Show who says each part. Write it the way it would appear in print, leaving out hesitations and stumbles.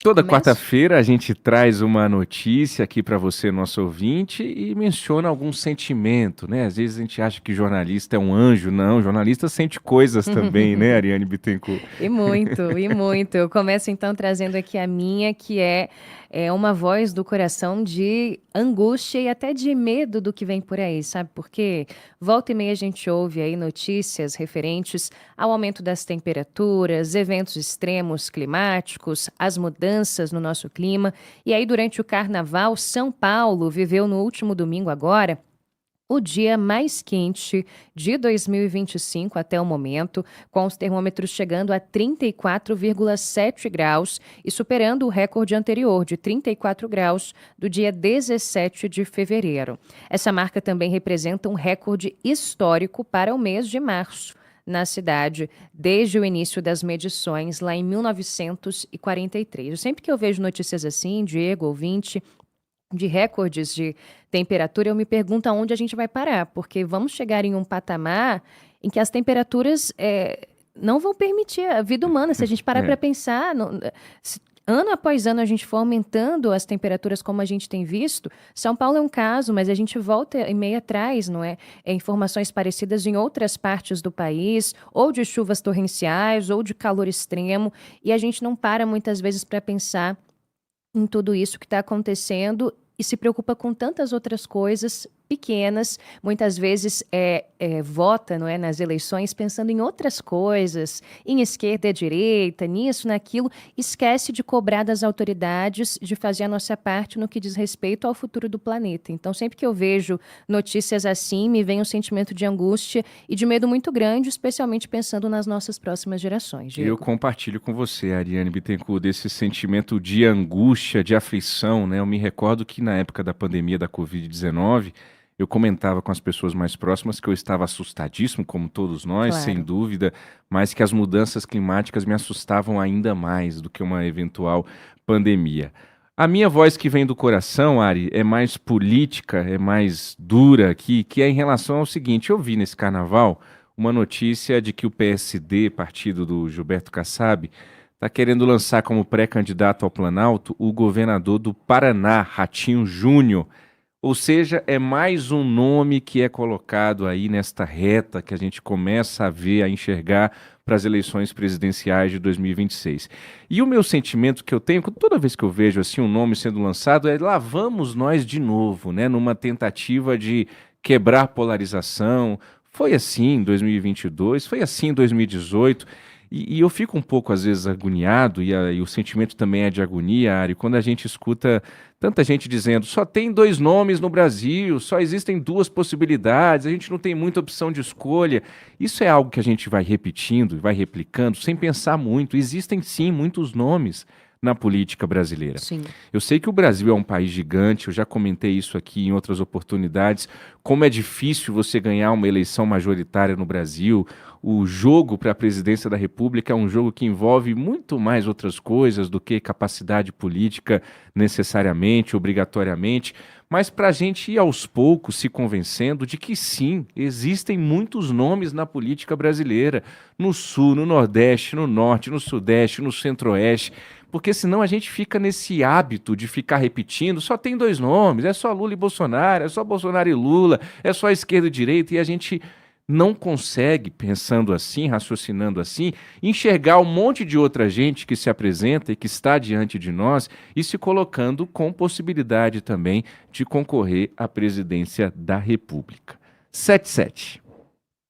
Speaker 1: Toda
Speaker 2: Começo?
Speaker 1: quarta-feira a gente traz uma notícia aqui para você, nosso ouvinte, e menciona algum sentimento, né? Às vezes a gente acha que jornalista é um anjo, não, jornalista sente coisas também, né, Ariane Bittencourt?
Speaker 2: E muito, e muito. Eu começo então trazendo aqui a minha, que é uma voz do coração de angústia e até de medo do que vem por aí, sabe? Porque volta e meia a gente ouve aí notícias referentes ao aumento das temperaturas, eventos extremos climáticos, as mudanças no nosso clima. E aí, durante o carnaval, São Paulo viveu no último domingo agora o dia mais quente de 2025 até o momento, com os termômetros chegando a 34,7 graus e superando o recorde anterior de 34 graus do dia 17 de fevereiro. Essa marca também representa um recorde histórico para o mês de março na cidade, desde o início das medições, lá em 1943. Sempre que eu vejo notícias assim, Diego, ouvinte, de recordes de temperatura, eu me pergunto aonde a gente vai parar, porque vamos chegar em um patamar em que as temperaturas não vão permitir a vida humana. Se a gente parar para
Speaker 1: É.
Speaker 2: pensar, ano após ano a gente for aumentando as temperaturas como a gente tem visto. São Paulo é um caso, mas a gente volta e meia atrás, não é? Informações parecidas em outras partes do país, ou de chuvas torrenciais, ou de calor extremo, e a gente não para muitas vezes para pensar em tudo isso que está acontecendo e se preocupa com tantas outras coisas pequenas, muitas vezes vota, não é, nas eleições pensando em outras coisas, em esquerda e direita, nisso, naquilo, esquece de cobrar das autoridades, de fazer a nossa parte no que diz respeito ao futuro do planeta. Então, sempre que eu vejo notícias assim, me vem um sentimento de angústia e de medo muito grande, especialmente pensando nas nossas próximas gerações,
Speaker 1: Eu
Speaker 2: Diego.
Speaker 1: compartilho com você, Ariane Bittencourt, desse sentimento de angústia, de aflição, né? Eu me recordo que na época da pandemia da Covid-19, eu comentava com as pessoas mais próximas que eu estava assustadíssimo, como todos nós, sem
Speaker 2: Claro.
Speaker 1: dúvida, mas que as mudanças climáticas me assustavam ainda mais do que uma eventual pandemia. A minha voz que vem do coração, Ari, é mais política, é mais dura aqui, que é em relação ao seguinte: eu vi nesse carnaval uma notícia de que o PSD, partido do Gilberto Kassab, está querendo lançar como pré-candidato ao Planalto o governador do Paraná, Ratinho Júnior. Ou seja, é mais um nome que é colocado aí nesta reta que a gente começa a ver, a enxergar para as eleições presidenciais de 2026. E o meu sentimento que eu tenho, toda vez que eu vejo assim um nome sendo lançado, é lá vamos nós de novo, né, numa tentativa de quebrar polarização. Foi assim em 2022, foi assim em 2018. E eu fico um pouco, às vezes, agoniado, e o sentimento também é de agonia, Ari, quando a gente escuta tanta gente dizendo só tem dois nomes no Brasil, só existem duas possibilidades, a gente não tem muita opção de escolha. Isso é algo que a gente vai repetindo e vai replicando sem pensar muito. Existem sim muitos nomes na política brasileira.
Speaker 2: Sim.
Speaker 1: Eu sei que o Brasil é um país gigante, eu já comentei isso aqui em outras oportunidades, como é difícil você ganhar uma eleição majoritária no Brasil. O jogo para a presidência da República é um jogo que envolve muito mais outras coisas do que capacidade política necessariamente, obrigatoriamente, mas para a gente ir aos poucos se convencendo de que sim, existem muitos nomes na política brasileira, no Sul, no Nordeste, no Norte, no Sudeste, no Centro-Oeste, porque senão a gente fica nesse hábito de ficar repetindo, só tem dois nomes, é só Lula e Bolsonaro, é só Bolsonaro e Lula, é só esquerda e direita, e a gente não consegue, pensando assim, raciocinando assim, enxergar um monte de outra gente que se apresenta e que está diante de nós e se colocando com possibilidade também de concorrer à presidência da República. 77.